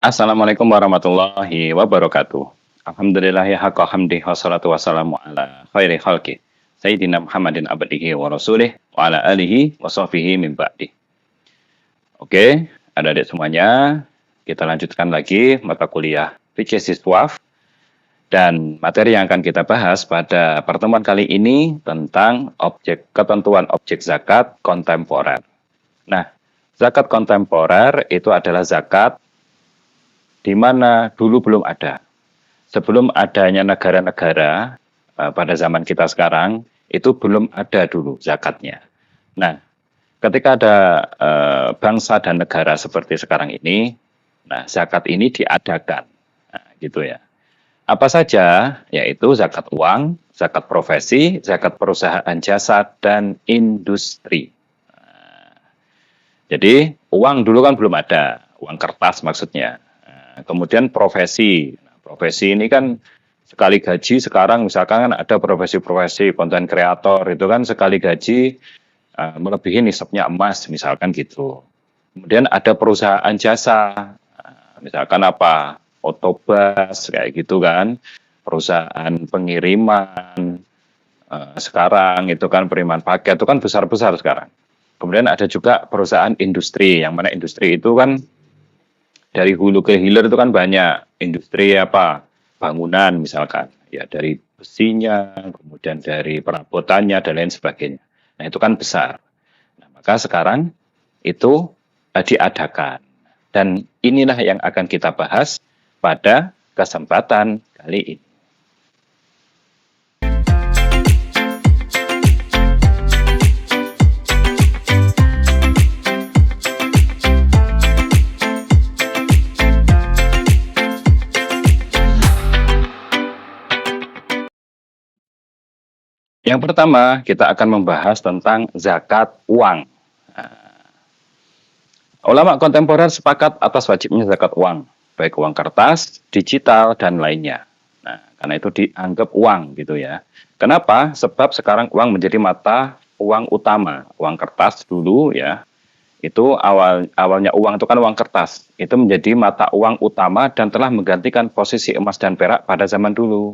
Assalamualaikum warahmatullahi wabarakatuh. Alhamdulillahi haqqa hamdi wassalatu wassalamu ala khairi khalqi. Sayyidina Muhammadin abdihi wa rasulih wa ala alihi wa sahbihi min ba'di. Oke, adik-adik semuanya, kita lanjutkan lagi mata kuliah Fikih Siswaf. Dan materi yang akan kita bahas pada pertemuan kali ini tentang ketentuan objek zakat kontemporer. Nah, zakat kontemporer itu adalah zakat di mana dulu belum ada. Sebelum adanya negara-negara pada zaman kita sekarang, itu belum ada dulu zakatnya. Nah, ketika ada bangsa dan negara seperti sekarang ini, nah zakat ini diadakan, nah, gitu ya. Apa saja? Yaitu zakat uang, zakat profesi, zakat perusahaan jasa, dan industri. Nah, jadi uang dulu kan belum ada, uang kertas maksudnya. Nah, kemudian profesi. Nah, profesi ini kan sekali gaji sekarang misalkan kan ada profesi-profesi konten kreator itu kan sekali gaji melebihi nisabnya emas misalkan gitu. Kemudian ada perusahaan jasa, misalkan apa? Otobas kayak gitu kan, perusahaan pengiriman sekarang itu kan pengiriman paket itu kan besar-besar sekarang. Kemudian ada juga perusahaan industri, yang mana industri itu kan dari hulu ke hilir itu kan banyak industri apa bangunan misalkan ya dari besinya, kemudian dari perabotannya dan lain sebagainya. Nah itu kan besar. Nah, maka sekarang itu diadakan dan inilah yang akan kita bahas pada kesempatan kali ini. Yang pertama, kita akan membahas tentang zakat uang. Ulama kontemporer sepakat atas wajibnya zakat uang, baik uang kertas, digital, dan lainnya. Nah, karena itu dianggap uang gitu ya. Kenapa? Sebab sekarang uang menjadi mata uang utama. Uang kertas dulu ya, itu awalnya uang itu kan uang kertas. Itu menjadi mata uang utama dan telah menggantikan posisi emas dan perak pada zaman dulu.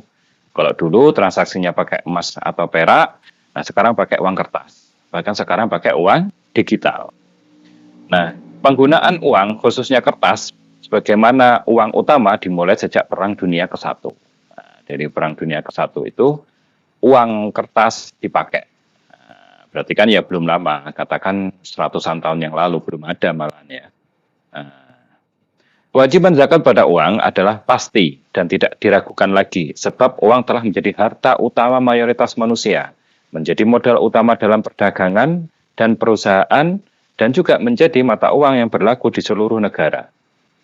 Kalau dulu transaksinya pakai emas atau perak, nah sekarang pakai uang kertas. Bahkan sekarang pakai uang digital. Nah, penggunaan uang khususnya kertas sebagaimana uang utama dimulai sejak Perang Dunia ke-1. Nah, dari Perang Dunia ke-1 itu uang kertas dipakai. Nah, berarti kan ya belum lama, katakan seratusan tahun yang lalu belum ada malahnya. Nah, kewajiban zakat pada uang adalah pasti dan tidak diragukan lagi, sebab uang telah menjadi harta utama mayoritas manusia, menjadi modal utama dalam perdagangan dan perusahaan, dan juga menjadi mata uang yang berlaku di seluruh negara.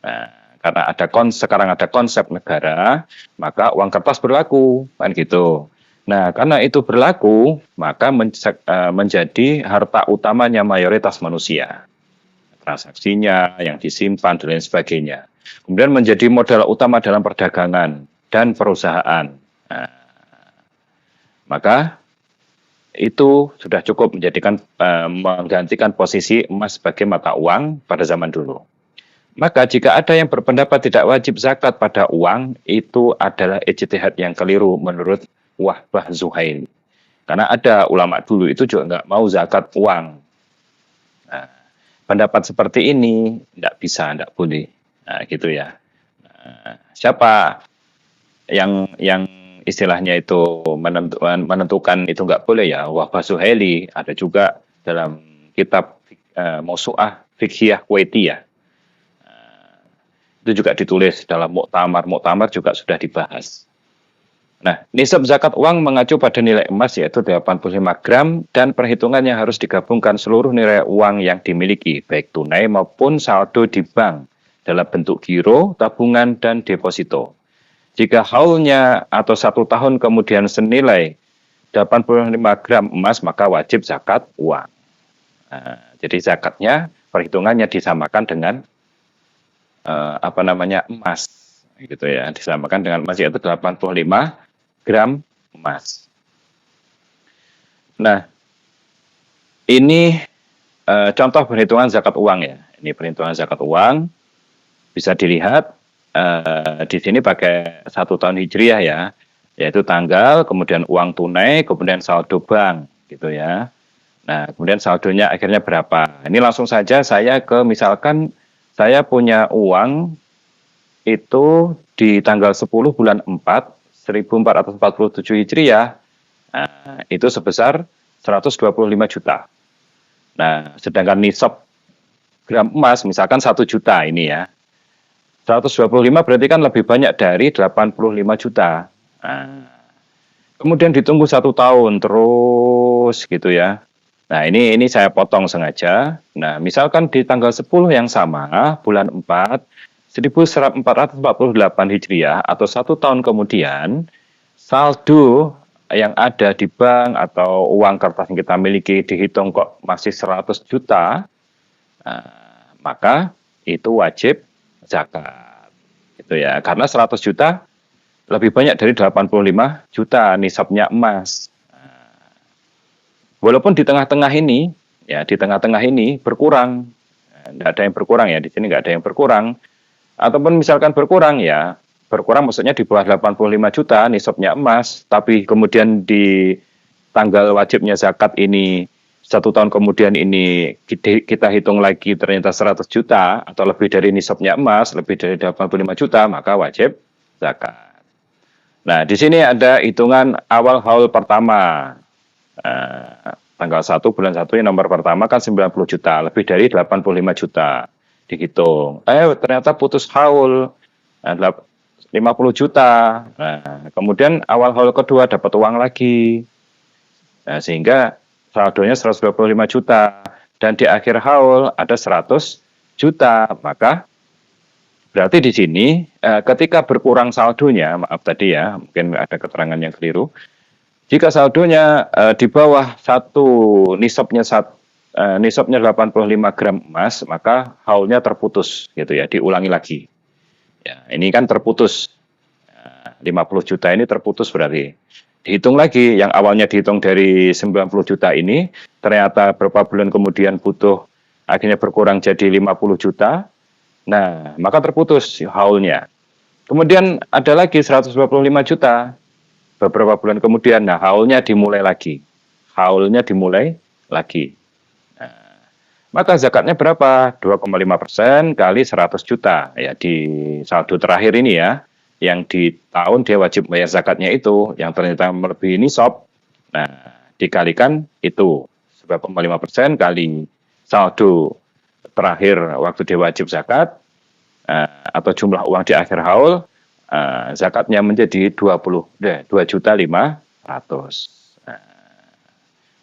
Nah, karena sekarang ada konsep negara, maka uang kertas berlaku, kan gitu. Nah, karena itu berlaku, maka menjadi harta utamanya mayoritas manusia. Transaksinya, yang disimpan, dan lain sebagainya. Kemudian menjadi modal utama dalam perdagangan dan perusahaan. Nah, maka itu sudah cukup menggantikan posisi emas sebagai mata uang pada zaman dulu. Maka jika ada yang berpendapat tidak wajib zakat pada uang, itu adalah ijtihad yang keliru menurut Wahbah Zuhaili. Karena ada ulama dulu itu juga nggak mau zakat uang. Nah, pendapat seperti ini tidak bisa, tidak boleh, nah, gitu ya. Nah, siapa yang istilahnya itu menentukan itu nggak boleh ya? Wahbah Zuhaili, ada juga dalam kitab Mausu'ah Fiqhiyah Kuwaitiyah. Itu juga ditulis dalam muktamar juga sudah dibahas. Nah, nisab zakat uang mengacu pada nilai emas yaitu 85 gram dan perhitungannya harus digabungkan seluruh nilai uang yang dimiliki, baik tunai maupun saldo di bank dalam bentuk giro, tabungan, dan deposito. Jika haulnya atau 1 tahun kemudian senilai 85 gram emas, maka wajib zakat uang. Nah, jadi zakatnya, perhitungannya disamakan dengan emas, gitu ya, disamakan dengan emas yaitu 85 gram emas. Nah, ini contoh perhitungan zakat uang ya. Ini perhitungan zakat uang bisa dilihat di sini pakai 1 tahun Hijriah ya, yaitu tanggal, kemudian uang tunai, kemudian saldo bank gitu ya. Nah, kemudian saldonya akhirnya berapa? Ini langsung saja saya ke misalkan saya punya uang itu di tanggal 10 bulan 4 1447 Hijriah. Nah, itu sebesar 125 juta. Nah, sedangkan nisab gram emas misalkan 1 juta ini ya. 125 berarti kan lebih banyak dari 85 juta. Nah, kemudian ditunggu 1 tahun terus gitu ya. Nah, ini saya potong sengaja. Nah, misalkan di tanggal 10 yang sama, bulan 4, 1448 Hijriah atau 1 tahun kemudian, saldo yang ada di bank atau uang kertas yang kita miliki dihitung kok masih 100 juta, maka itu wajib zakat. Gitu ya. Karena 100 juta lebih banyak dari 85 juta nisabnya emas. Walaupun di tengah-tengah ini, ya di tengah-tengah ini berkurang, tidak ada yang berkurang ya, di sini nggak ada yang berkurang, ataupun misalkan berkurang ya, berkurang maksudnya di bawah 85 juta nisabnya emas, tapi kemudian di tanggal wajibnya zakat ini 1 tahun kemudian ini kita hitung lagi ternyata 100 juta atau lebih dari nisabnya emas, lebih dari 85 juta, maka wajib zakat. Nah, di sini ada hitungan awal haul pertama. Tanggal 1 bulan 1 yang nomor pertama kan 90 juta, lebih dari 85 juta dihitung. Ternyata putus haul 50 juta. Nah, kemudian awal haul kedua dapat uang lagi. Nah, sehingga saldonya 125 juta dan di akhir haul ada 100 juta. Maka berarti di sini ketika berkurang saldonya, maaf tadi ya, mungkin ada keterangan yang keliru. Jika saldonya di bawah nisabnya 85 gram emas, maka haulnya terputus gitu ya, diulangi lagi. Ya, ini kan terputus. 50 juta ini terputus berarti. Dihitung lagi, yang awalnya dihitung dari 90 juta ini, ternyata beberapa bulan kemudian butuh, akhirnya berkurang jadi 50 juta. Nah, maka terputus haulnya. Kemudian ada lagi 125 juta. Beberapa bulan kemudian, nah haulnya dimulai lagi. Nah, maka zakatnya berapa? 2,5% kali 100 juta. Ya, di saldo terakhir ini ya, yang di tahun dia wajib bayar zakatnya itu, yang ternyata melebihi nisab, nah dikalikan itu 2,5% kali saldo terakhir waktu dia wajib zakat, atau jumlah uang di akhir haul, zakatnya menjadi 2.500.000.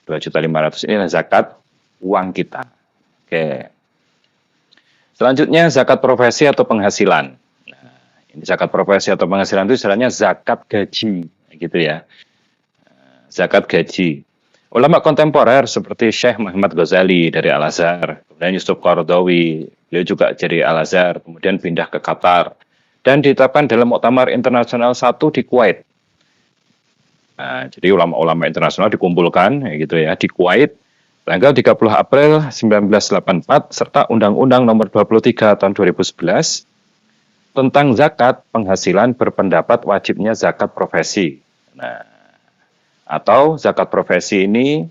2.500.000 ini zakat uang kita. Oke. Selanjutnya zakat profesi atau penghasilan. Nah, ini zakat profesi atau penghasilan itu istilahnya zakat gaji, gitu ya. Zakat gaji. Ulama kontemporer seperti Syekh Muhammad Ghazali dari Al-Azhar, kemudian Yusuf Qaradawi, beliau juga dari Al-Azhar, kemudian pindah ke Qatar, dan ditetapkan dalam Muktamar Internasional 1 di Kuwait. Nah, jadi ulama-ulama internasional dikumpulkan gitu ya di Kuwait tanggal 30 April 1984 serta Undang-Undang Nomor 23 tahun 2011 tentang zakat penghasilan berpendapat wajibnya zakat profesi. Nah, atau zakat profesi ini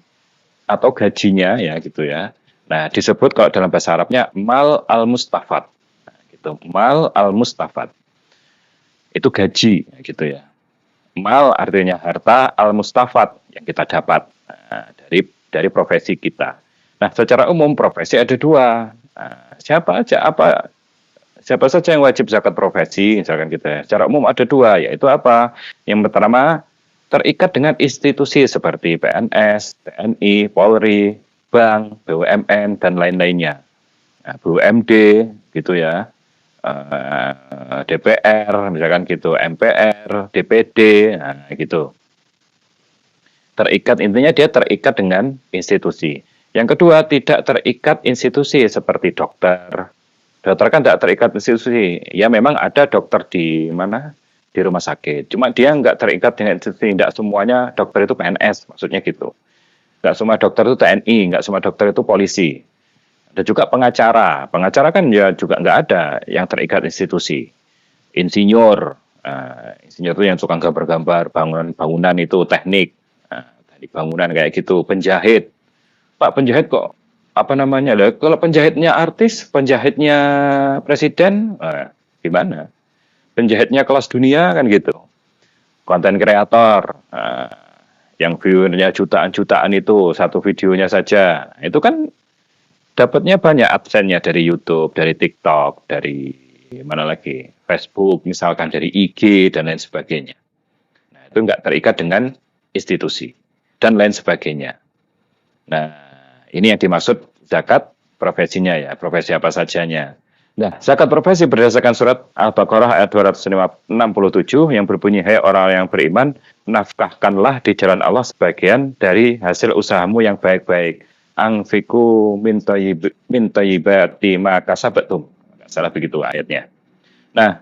atau gajinya ya gitu ya. Nah, disebut kalau dalam bahasa Arabnya mal al-mustafad. Nah, gitu, mal al-mustafad. Itu gaji gitu ya. Mal artinya harta, al-mustafad yang kita dapat dari profesi kita. Nah, secara umum profesi ada dua. Nah, siapa saja yang wajib zakat profesi, misalkan gitu ya. Secara umum ada dua, yaitu apa? Yang pertama terikat dengan institusi seperti PNS, TNI, Polri, bank, BUMN dan lain-lainnya. Nah, BUMD gitu ya. DPR, misalkan gitu, MPR, DPD, nah gitu. Terikat, intinya dia terikat dengan institusi. Yang kedua, tidak terikat institusi seperti dokter. Dokter kan tidak terikat institusi. Ya memang ada dokter di mana? Di rumah sakit. Cuma dia nggak terikat dengan institusi. Tidak semuanya dokter itu PNS, maksudnya gitu. Nggak semua dokter itu TNI, nggak semua dokter itu polisi. Ada juga pengacara. Pengacara kan ya juga nggak ada yang terikat institusi. insinyur. Insinyur itu yang tukang gambar-gambar bangunan itu teknik. Dari bangunan kayak gitu, penjahit. Pak penjahit kok apa namanya? Kalau penjahitnya artis, penjahitnya presiden, gimana? Penjahitnya kelas dunia kan gitu. Konten kreator, yang viewernya jutaan-jutaan itu satu videonya saja. Itu kan dapatnya banyak adsense-nya dari YouTube, dari TikTok, dari mana lagi, Facebook, misalkan dari IG dan lain sebagainya. Nah, itu nggak terikat dengan institusi dan lain sebagainya. Nah, ini yang dimaksud zakat profesinya ya, profesi apa sajanya. Nah, zakat profesi berdasarkan surat Al-Baqarah ayat 267 yang berbunyi, hai orang yang beriman, nafkahkanlah di jalan Allah sebagian dari hasil usahamu yang baik-baik. Angfiku min thayyibati ma kasabatum. Salah begitu ayatnya. Nah,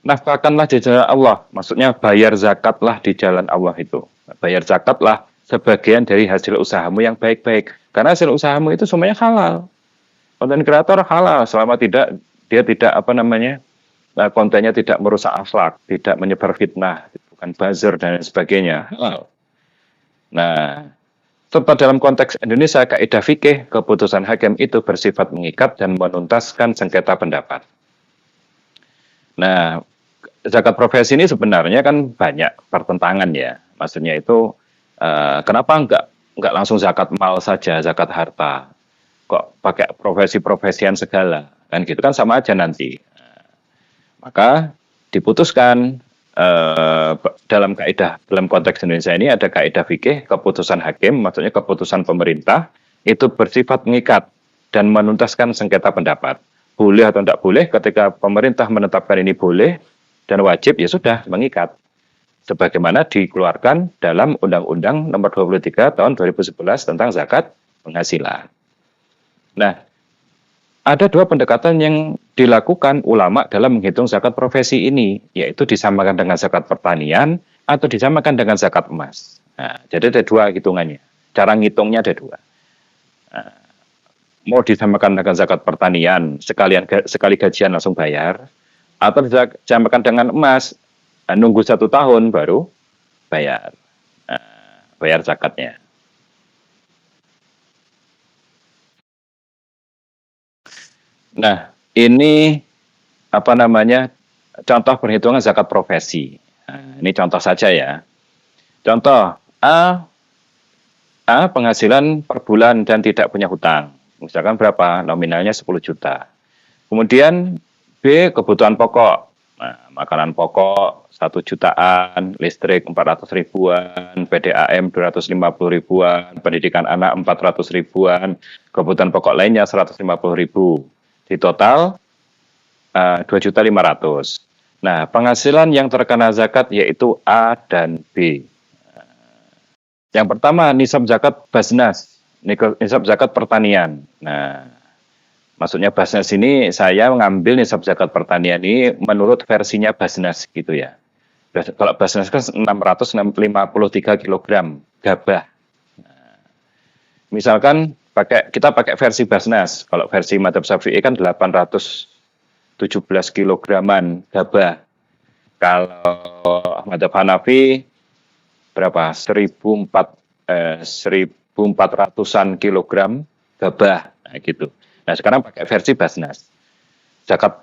nafkahkanlah di jalan Allah, maksudnya bayar zakatlah di jalan Allah itu. Bayar zakatlah sebagian dari hasil usahamu yang baik-baik. Karena hasil usahamu itu semuanya halal. Konten kreator halal selama dia tidak apa namanya, kontennya tidak merusak akhlak, tidak menyebar fitnah, bukan buzzer dan sebagainya. Halal. Nah, serta dalam konteks Indonesia, kaidah fikih keputusan hakim itu bersifat mengikat dan menuntaskan sengketa pendapat. Nah, zakat profesi ini sebenarnya kan banyak pertentangan ya. Maksudnya itu kenapa enggak langsung zakat mal saja, zakat harta? Kok pakai profesi-profesian segala? Kan gitu kan sama aja nanti. Maka diputuskan dalam konteks Indonesia ini ada kaidah fikih keputusan hakim, maksudnya keputusan pemerintah itu bersifat mengikat dan menuntaskan sengketa pendapat. Boleh atau tidak boleh, ketika pemerintah menetapkan ini boleh dan wajib, ya sudah mengikat. Sebagaimana dikeluarkan dalam Undang-Undang Nomor 23 Tahun 2011 tentang zakat penghasilan. Nah, ada dua pendekatan yang dilakukan ulama dalam menghitung zakat profesi ini, yaitu disamakan dengan zakat pertanian atau disamakan dengan zakat emas. Nah, jadi ada dua hitungannya. Cara ngitungnya ada dua. Nah, mau disamakan dengan zakat pertanian, sekali gajian langsung bayar, atau disamakan dengan emas, nunggu 1 tahun baru bayar, bayar zakatnya. Nah, ini apa namanya, contoh perhitungan zakat profesi. Nah, ini contoh saja ya. Contoh, A penghasilan per bulan dan tidak punya hutang. Misalkan berapa? Nominalnya 10 juta. Kemudian B kebutuhan pokok. Nah, makanan pokok 1 jutaan, listrik 400 ribuan, PDAM 250 ribuan, pendidikan anak 400 ribuan, kebutuhan pokok lainnya 150 ribu. Di total 2.500.000. Nah, penghasilan yang terkena zakat yaitu A dan B. Yang pertama, nisab zakat Basnas, nisab zakat pertanian. Nah, maksudnya Basnas ini saya mengambil nisab zakat pertanian ini menurut versinya Basnas gitu ya. Kalau Basnas kan 653 kg gabah. Nah, misalkan kita pakai versi Basnas. Kalau versi Madzhab Syafi'i kan 817 kilograman gabah. Kalau Madzhab Hanafi berapa? 1.400-an kilogram gabah. Nah, gitu. Nah, sekarang pakai versi Basnas.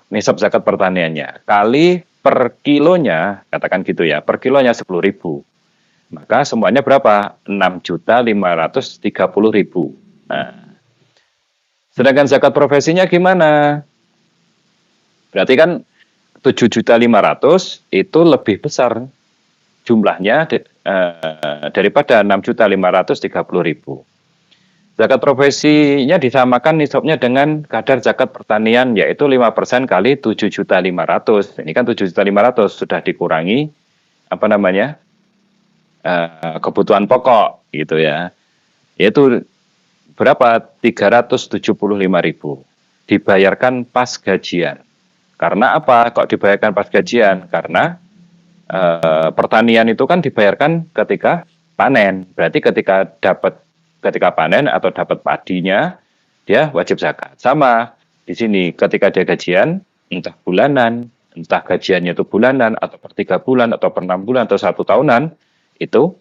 Nisab zakat pertaniannya kali per kilonya, katakan gitu ya, per kilonya 10.000. Maka semuanya berapa? 6.530.000. Nah, sedangkan zakat profesinya gimana? Berarti kan 7.500.000 itu lebih besar jumlahnya daripada 6.530.000. Zakat profesinya disamakan nisabnya dengan kadar zakat pertanian, yaitu 5% kali 7.500.000. Ini kan 7.500.000 sudah dikurangi apa namanya, kebutuhan pokok gitu ya. Yaitu berapa? 375.000. Dibayarkan pas gajian. Karena apa? Kok dibayarkan pas gajian? Karena pertanian itu kan dibayarkan ketika panen. Berarti ketika panen atau dapat padinya, dia wajib zakat. Sama di sini, ketika dia gajian, entah bulanan, entah gajiannya itu bulanan atau per 3 bulan atau per 6 bulan atau 1 tahunan, itu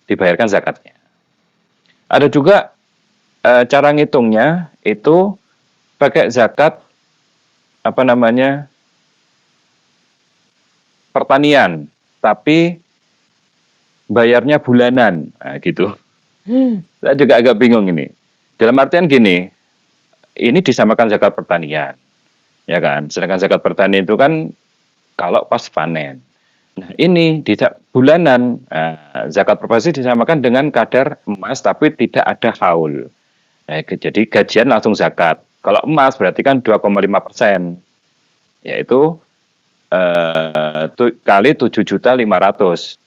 dibayarkan zakatnya. Ada juga cara ngitungnya itu pakai zakat apa namanya pertanian, tapi bayarnya bulanan, nah, gitu. Saya juga agak bingung ini. Dalam artian gini, ini disamakan zakat pertanian, ya kan? Sedangkan zakat pertanian itu kan kalau pas panen. Nah, ini tidak bulanan. Zakat proporsi disamakan dengan kadar emas tapi tidak ada haul. Nah, jadi gajian langsung zakat. Kalau emas berarti kan 2,5%, yaitu kali 7.500.000.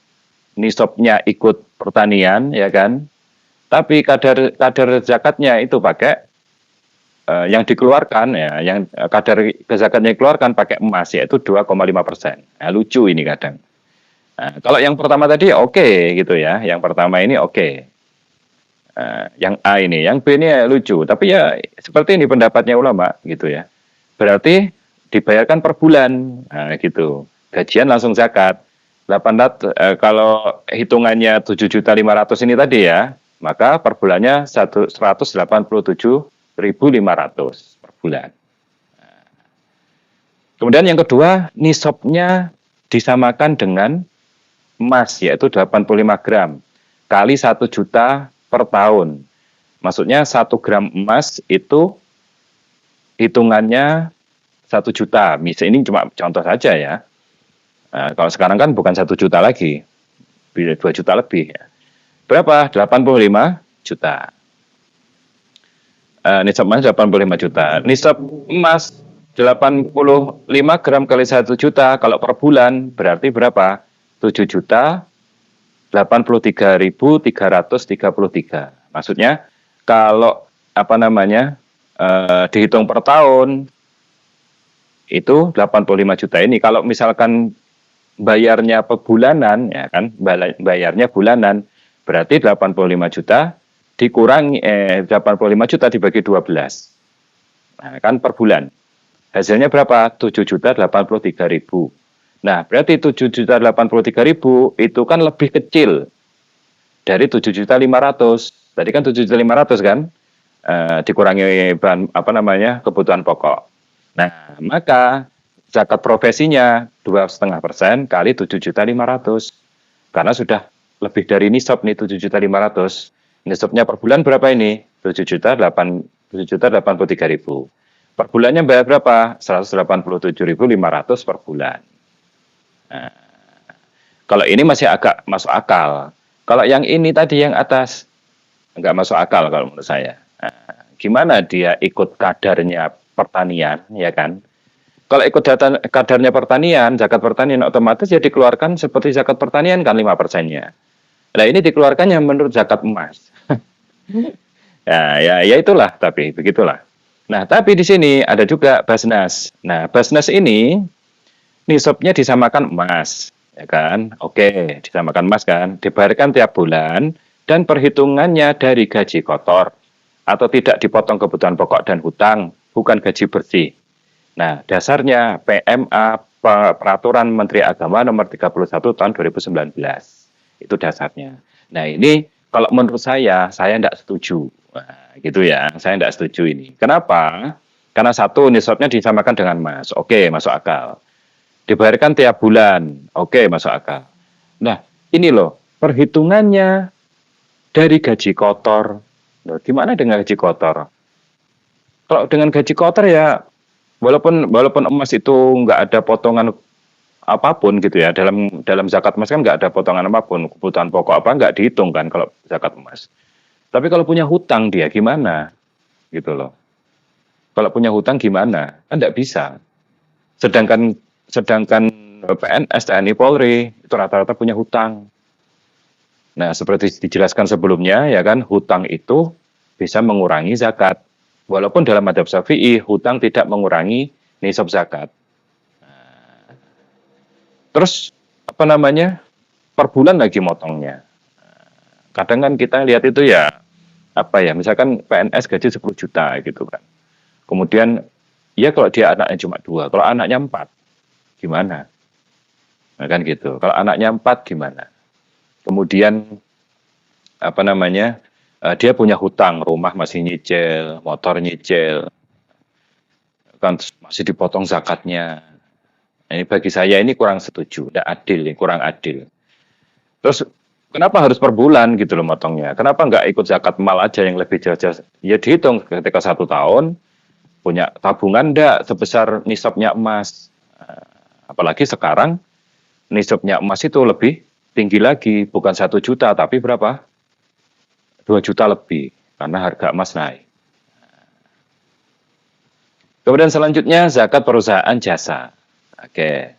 Nisabnya ikut pertanian, ya kan? Tapi kadar zakatnya itu pakai yang dikeluarkan ya, yang kadar zakatnya dikeluarkan pakai emas yaitu 2,5%. Nah, lucu ini kadang. Nah, kalau yang pertama tadi oke gitu ya, yang pertama ini oke. Yang A ini, yang B ini ya lucu, tapi ya seperti ini pendapatnya ulama gitu ya. Berarti dibayarkan per bulan, nah, gitu. Gajian langsung zakat. 800, kalau hitungannya 7.500.000 ini tadi ya, maka per bulannya 187.500 per bulan. Kemudian yang kedua, nisabnya disamakan dengan emas, yaitu 85 gram kali 1 juta per tahun. Maksudnya 1 gram emas itu hitungannya 1 juta. Misalnya ini cuma contoh saja ya. Nah, kalau sekarang kan bukan 1 juta lagi, 2 juta lebih. Berapa? 85 juta. Nisab emas 85 juta. Nisab emas 85 gram kali 1 juta, kalau per bulan berarti berapa? 7.083.333. Maksudnya kalau apa namanya dihitung per tahun itu 85 juta ini. Kalau misalkan bayarnya per bulanan, ya kan, bayarnya bulanan, berarti 85 juta dikurangi 85 juta dibagi 12. Nah, kan per bulan. Hasilnya berapa? 7.083.000. Nah, berarti 7.083.000 itu kan lebih kecil dari 7.500.000. Tadi kan 7.500.000 kan? Dikurangi bahan apa namanya? Kebutuhan pokok. Nah, maka zakat profesinya 2,5% kali 7.500.000. Karena sudah lebih dari nisab nih 7.500.000. Nisabnya per bulan berapa ini? 7.083.000. Per bulannya bayar berapa? 187.500 per bulan. Nah, kalau ini masih agak masuk akal. Kalau yang ini tadi yang atas nggak masuk akal kalau menurut saya. Nah, gimana dia ikut kadarnya pertanian, ya kan? Kalau ikut kadarnya pertanian, zakat pertanian otomatis ya dikeluarkan seperti zakat pertanian kan 5%-nya. Nah, ini dikeluarkannya menurut zakat emas. ya itulah, tapi begitulah. Nah, tapi di sini ada juga Basnas. Nah, Basnas ini nisabnya disamakan emas, ya kan? Oke, disamakan emas kan, dibayarkan tiap bulan dan perhitungannya dari gaji kotor atau tidak dipotong kebutuhan pokok dan hutang, bukan gaji bersih. Nah, dasarnya PMA Peraturan Menteri Agama nomor 31 tahun 2019. Itu dasarnya. Nah, ini kalau menurut saya tidak setuju. Nah, gitu ya, saya tidak setuju ini. Kenapa? Karena satu, nisabnya disamakan dengan emas. Oke, masuk akal. Dibayarkan tiap bulan. Oke, masuk akal. Nah, ini loh, perhitungannya dari gaji kotor. Loh, gimana dengan gaji kotor? Kalau dengan gaji kotor ya, walaupun emas itu nggak ada potongan apapun gitu ya, dalam zakat emas kan nggak ada potongan apapun, kebutuhan pokok apa nggak dihitung kan kalau zakat emas. Tapi kalau punya hutang dia gimana? Gitu loh. Kalau punya hutang gimana? Kan nggak bisa. Sedangkan PNS, TNI, Polri itu rata-rata punya hutang. Nah, seperti dijelaskan sebelumnya ya kan, hutang itu bisa mengurangi zakat. Walaupun dalam madzhab Syafi'i hutang tidak mengurangi nisab zakat. Terus apa namanya? Per bulan lagi motongnya. Kadang kan kita lihat itu ya apa ya, misalkan PNS gaji 10 juta gitu kan. Kemudian ya kalau dia anaknya cuma 2, kalau anaknya 4. gimana? Nah, kan gitu. Kalau anaknya 4 gimana? Kemudian apa namanya? Dia punya hutang, rumah masih nyicil, motor nyicil, kan masih dipotong zakatnya. Nah, ini bagi saya ini kurang setuju, tidak adil, kurang adil. Terus kenapa harus per bulan gitu loh motongnya? Kenapa nggak ikut zakat mal aja yang lebih jelas? Ya dihitung ketika 1 tahun punya tabungan ndak sebesar nisabnya emas. Apalagi sekarang nisabnya emas itu lebih tinggi lagi, bukan 1 juta tapi berapa? 2 juta lebih karena harga emas naik. Kemudian selanjutnya zakat perusahaan jasa. Oke.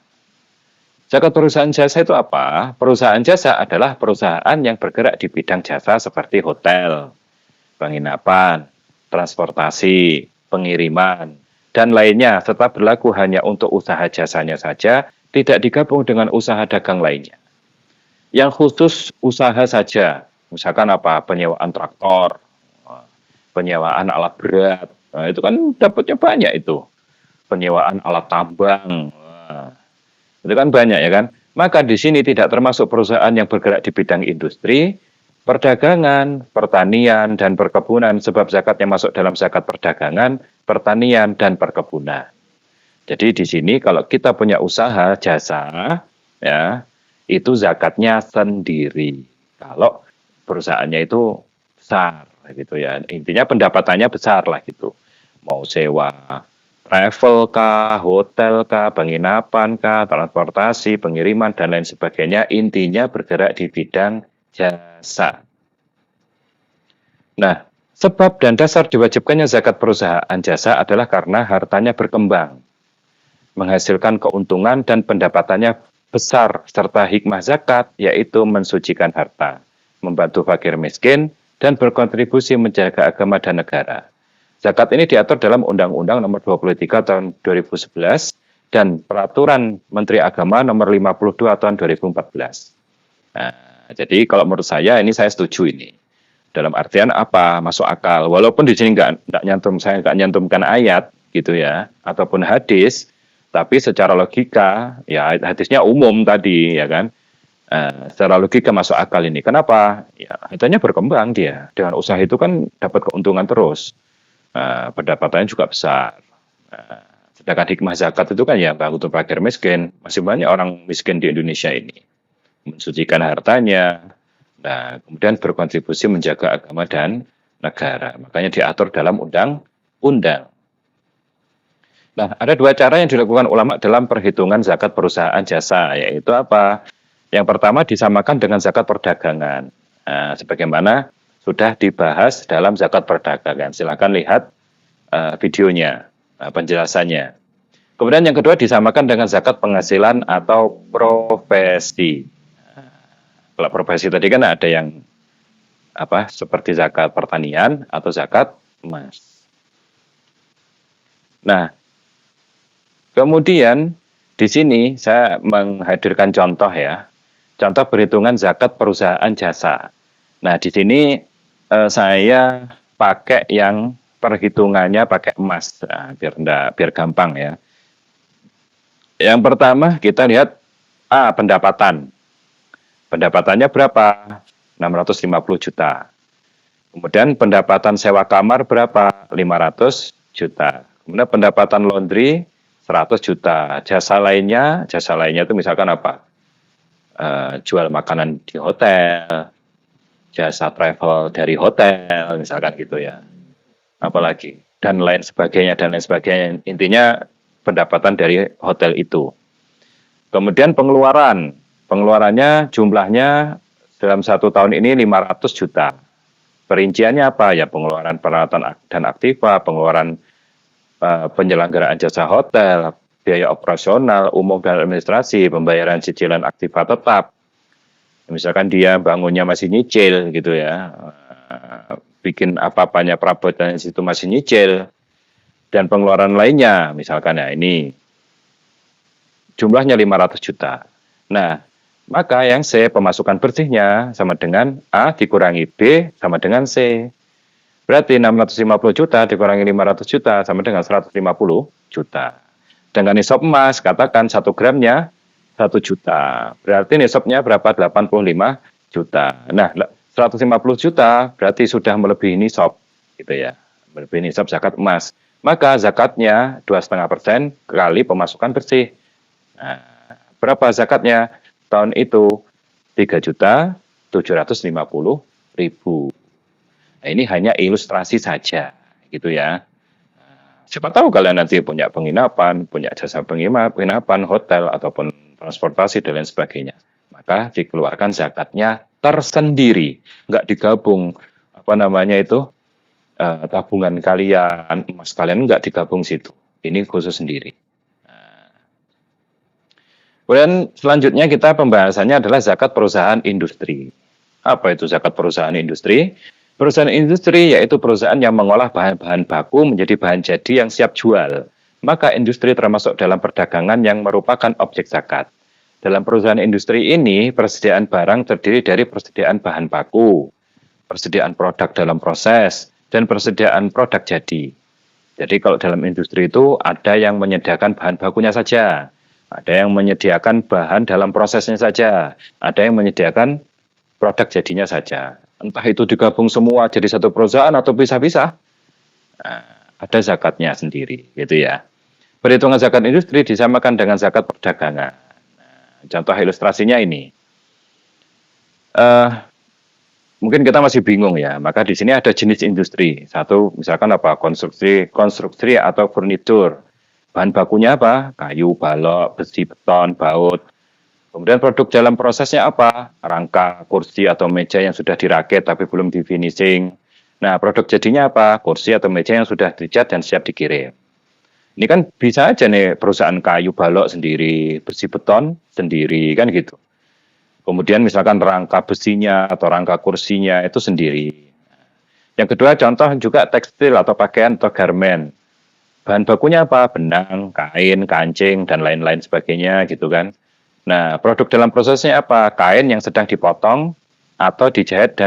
Zakat perusahaan jasa itu apa? Perusahaan jasa adalah perusahaan yang bergerak di bidang jasa seperti hotel, penginapan, transportasi, pengiriman, dan lainnya serta berlaku hanya untuk usaha jasanya saja, tidak digabung dengan usaha dagang lainnya. Yang khusus usaha saja, misalkan apa? Penyewaan traktor, penyewaan alat berat, nah, itu kan dapatnya banyak itu. Penyewaan alat tambang, nah, itu kan banyak ya kan. Maka di sini tidak termasuk perusahaan yang bergerak di bidang industri, perdagangan, pertanian, dan perkebunan sebab zakatnya masuk dalam zakat perdagangan, pertanian, dan perkebunan. Jadi di sini kalau kita punya usaha jasa, ya itu zakatnya sendiri. Kalau perusahaannya itu besar, gitu ya. Intinya pendapatannya besar lah gitu. Mau sewa travel kah, hotel kah, penginapan kah, transportasi, pengiriman, dan lain sebagainya, intinya bergerak di bidang jasa. Nah, sebab dan dasar diwajibkannya zakat perusahaan jasa adalah karena hartanya berkembang, menghasilkan keuntungan dan pendapatannya besar, serta hikmah zakat, yaitu mensucikan harta, membantu fakir miskin, dan berkontribusi menjaga agama dan negara. Zakat ini diatur dalam Undang-Undang Nomor 23 Tahun 2011 dan Peraturan Menteri Agama Nomor 52 Tahun 2014. Nah, jadi kalau menurut saya ini saya setuju ini. Dalam artian apa? Masuk akal. Walaupun di sini saya nggak nyantumkan ayat gitu ya, ataupun hadis, tapi secara logika ya hadisnya umum tadi ya kan. Secara logika masuk akal ini. Kenapa? Ya, hartanya berkembang dia. Dengan usaha itu kan dapat keuntungan terus. Pendapatannya juga besar. Sedangkan hikmah zakat itu kan ya untuk fakir miskin. Masih banyak orang miskin di Indonesia ini. Mensucikan hartanya. Nah, kemudian berkontribusi menjaga agama dan negara. Makanya diatur dalam undang-undang. Nah, ada 2 cara yang dilakukan ulama dalam perhitungan zakat perusahaan jasa, yaitu apa? Yang pertama disamakan dengan zakat perdagangan. Nah, sebagaimana sudah dibahas dalam zakat perdagangan. Silakan lihat videonya, penjelasannya. Kemudian yang kedua disamakan dengan zakat penghasilan atau profesi. Kalau profesi tadi kan ada yang seperti zakat pertanian atau zakat emas. Nah, kemudian di sini saya menghadirkan contoh ya. Contoh perhitungan zakat perusahaan jasa. Nah, di sini saya pakai yang perhitungannya pakai emas, biar gampang ya. Yang pertama kita lihat pendapatan. Pendapatannya berapa? 650 juta. Kemudian pendapatan sewa kamar berapa? 500 juta. Kemudian pendapatan laundry 100 juta. Jasa lainnya itu misalkan apa? Jual makanan di hotel, jasa travel dari hotel, misalkan gitu ya. Apalagi dan lain sebagainya. Intinya pendapatan dari hotel itu. Kemudian pengeluarannya jumlahnya dalam 1 tahun ini 500 juta. Perinciannya apa? Ya pengeluaran peralatan dan aktiva, pengeluaran penyelenggaraan jasa hotel, biaya operasional, umum dan administrasi, pembayaran cicilan aktiva tetap. Misalkan dia bangunnya masih nyicil gitu ya, bikin apa-apanya perabotan situ masih nyicil, dan pengeluaran lainnya, misalkan ya ini jumlahnya 500 juta. Nah, maka yang C pemasukan bersihnya sama dengan A dikurangi B sama dengan C. Berarti 650 juta dikurangi 500 juta sama dengan 150 juta. Sedangkan nisab emas, katakan 1 gramnya 1 juta. Berarti nisabnya berapa? 85 juta. Nah, 150 juta berarti sudah melebihi nisab, gitu ya. Melebihi nisab zakat emas. Maka zakatnya 2,5% kali pemasukan bersih. Nah, berapa zakatnya? Tahun itu 3.750.000. Nah, ini hanya ilustrasi saja, gitu ya. Siapa tahu kalian nanti punya penginapan, punya jasa penginapan, hotel, ataupun transportasi, dan lain sebagainya. Maka dikeluarkan zakatnya tersendiri. Nggak digabung, tabungan kalian, emas kalian nggak digabung situ. Ini khusus sendiri. Kemudian selanjutnya kita pembahasannya adalah zakat perusahaan industri. Apa itu zakat perusahaan industri? Perusahaan industri yaitu perusahaan yang mengolah bahan-bahan baku menjadi bahan jadi yang siap jual. Maka industri termasuk dalam perdagangan yang merupakan objek zakat. Dalam perusahaan industri ini, persediaan barang terdiri dari persediaan bahan baku, persediaan produk dalam proses, dan persediaan produk jadi. Jadi kalau dalam industri itu ada yang menyediakan bahan bakunya saja, ada yang menyediakan bahan dalam prosesnya saja, ada yang menyediakan produk jadinya saja. Entah itu digabung semua jadi satu perusahaan atau pisah-pisah, ada zakatnya sendiri, gitu ya. Perhitungan zakat industri disamakan dengan zakat perdagangan. Contoh ilustrasinya ini. Mungkin kita masih bingung ya, maka di sini ada jenis industri. Satu, misalkan apa? Konstruksi atau furnitur. Bahan bakunya apa? Kayu, balok, besi, beton, baut. Kemudian produk dalam prosesnya apa? Rangka, kursi atau meja yang sudah dirakit tapi belum di finishing. Nah, produk jadinya apa? Kursi atau meja yang sudah dicat dan siap dikirim. Ini kan bisa aja nih perusahaan kayu balok sendiri, besi beton sendiri, kan gitu. Kemudian misalkan rangka besinya atau rangka kursinya itu sendiri. Yang kedua contoh juga tekstil atau pakaian atau garmen. Bahan bakunya apa? Benang, kain, kancing, dan lain-lain sebagainya gitu kan. Nah, produk dalam prosesnya apa? Kain yang sedang dipotong atau dijahit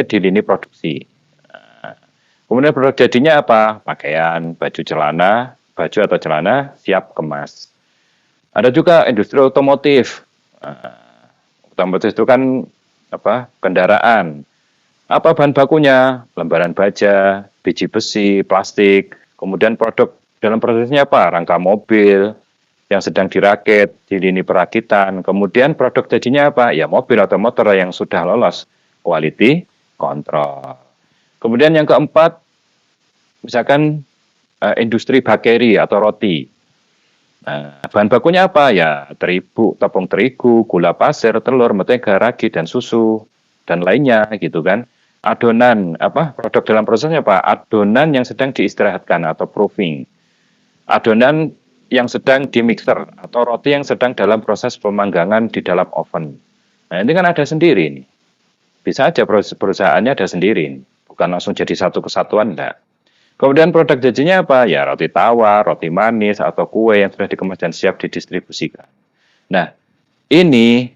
di lini produksi. Nah, kemudian produk jadinya apa? Pakaian, baju atau celana siap kemas. Ada juga industri otomotif. Otomotif itu kan kendaraan. Apa bahan bakunya? Lembaran baja, biji besi, plastik. Kemudian produk dalam prosesnya apa? Rangka mobil yang sedang dirakit di lini perakitan. Kemudian produk jadinya apa? Ya mobil atau motor yang sudah lolos quality control. Kemudian yang keempat, misalkan industri bakeri atau roti. Nah, bahan bakunya apa? Ya tepung terigu, gula pasir, telur, mentega, ragi, dan susu, dan lainnya gitu kan. Adonan, produk dalam prosesnya apa? Adonan yang sedang diistirahatkan atau proofing. Adonan yang sedang di mixer atau roti yang sedang dalam proses pemanggangan di dalam oven. Nah, ini kan ada sendiri nih. Bisa aja perusahaannya ada sendiri, bukan langsung jadi satu kesatuan, enggak. Kemudian produk jadinya apa? Ya roti tawar, roti manis, atau kue yang sudah dikemas dan siap didistribusikan. Nah, ini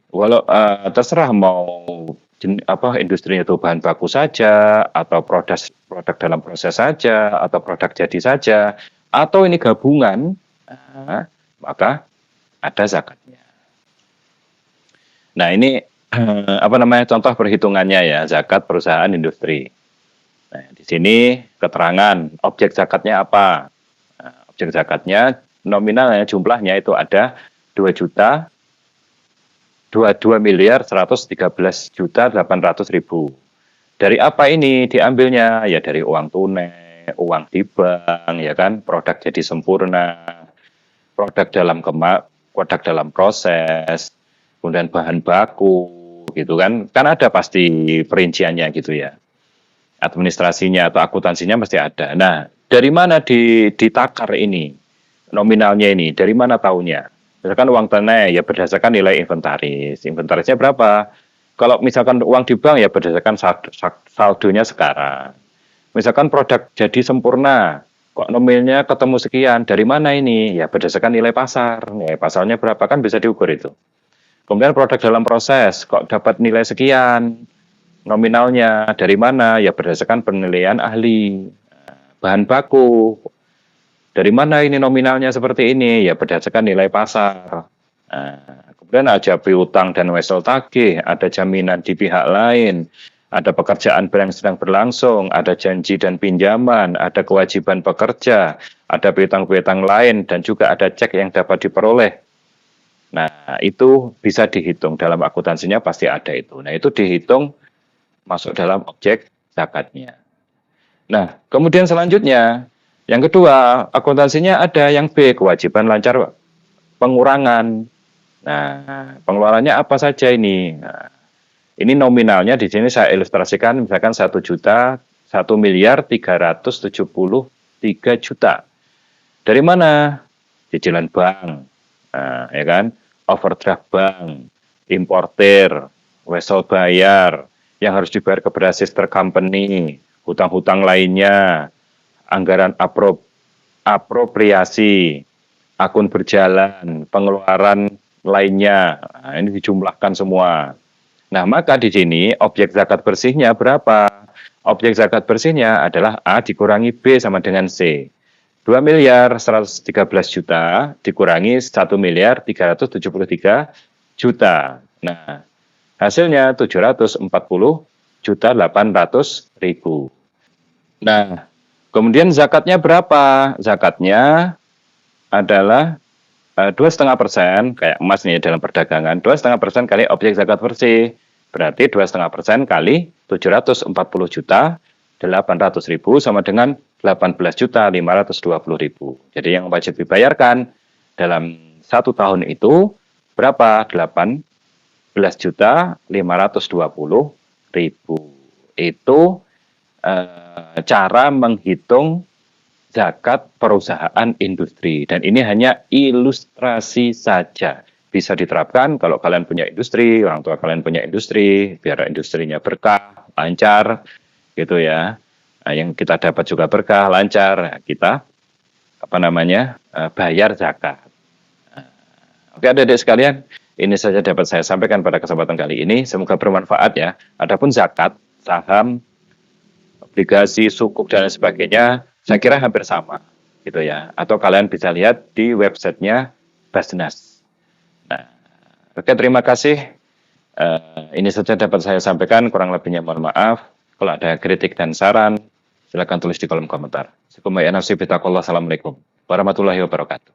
terserah mau industrinya itu bahan baku saja, atau produk dalam proses saja, atau produk jadi saja, atau ini gabungan, maka ada zakatnya. Nah, ini contoh perhitungannya ya, zakat perusahaan industri. Nah, di sini keterangan objek zakatnya apa? Nah, objek zakatnya nominalnya jumlahnya itu ada 2.113.800.000. Dari apa ini diambilnya? Ya dari uang tunai, uang di bank, ya kan, produk jadi sempurna, produk dalam proses, kemudian bahan baku, gitu kan ada pasti perinciannya gitu ya. Administrasinya atau akuntansinya mesti ada. Nah, dari mana ditakar ini? Nominalnya ini, dari mana tahunya? Misalkan uang tunai ya berdasarkan nilai inventaris. Inventarisnya berapa? Kalau misalkan uang di bank ya berdasarkan saldonya sekarang. Misalkan produk jadi sempurna, kok nominalnya ketemu sekian, dari mana ini? Ya berdasarkan nilai pasar. Nilai pasarnya berapa kan bisa diukur itu. Kemudian produk dalam proses, kok dapat nilai sekian, nominalnya dari mana? Ya berdasarkan penilaian ahli. Bahan baku, Dari mana ini nominalnya seperti ini? Ya berdasarkan nilai pasar. Kemudian ada piutang dan wesel tagih, ada jaminan di pihak lain, ada pekerjaan yang sedang berlangsung, ada janji dan pinjaman, ada kewajiban pekerja, ada piutang-piutang lain, dan juga ada cek yang dapat diperoleh. Nah, itu bisa dihitung dalam akuntansinya pasti ada itu. Nah, itu dihitung masuk dalam objek zakatnya. Nah, kemudian selanjutnya, yang kedua, akuntansinya ada yang B, kewajiban lancar pengurangan. Nah, pengeluarannya apa saja ini? Nah, ini nominalnya di sini saya ilustrasikan misalkan 1 juta, 1.373.000.000. Dari mana? Cicilan bank, nah, ya kan? Overdraft bank, importer, wesel bayar, yang harus dibayar ke sister company, hutang-hutang lainnya, anggaran apropriasi, akun berjalan, pengeluaran lainnya. Nah, ini dijumlahkan semua. Nah, maka di sini objek zakat bersihnya berapa? Objek zakat bersihnya adalah A dikurangi B sama dengan C. 2.113.000.000 dikurangi 1.373.000.000. Nah, hasilnya 740.800.000. Nah, kemudian zakatnya berapa? Zakatnya adalah 2,5% kayak emas nih dalam perdagangan, 2,5% kali objek zakat bersih, berarti 2,5% kali 740.800.000 sama dengan 18.520.000. Jadi yang wajib dibayarkan dalam 1 tahun itu berapa? 18.520.000. Itu cara menghitung zakat perusahaan industri. Dan ini hanya ilustrasi saja. Bisa diterapkan kalau kalian punya industri, orang tua kalian punya industri, biar industrinya berkah, lancar, gitu ya. Nah, yang kita dapat juga berkah, lancar, kita bayar zakat. Oke, adik-adik sekalian, ini saja dapat saya sampaikan pada kesempatan kali ini. Semoga bermanfaat ya. Adapun zakat, saham, obligasi, sukuk dan sebagainya, saya kira hampir sama, gitu ya. Atau kalian bisa lihat di websitenya Basnas. Nah, oke, terima kasih. Ini saja dapat saya sampaikan. Kurang lebihnya mohon maaf. Kalau ada kritik dan saran, silakan tulis di kolom komentar. Assalamualaikum warahmatullahi wabarakatuh.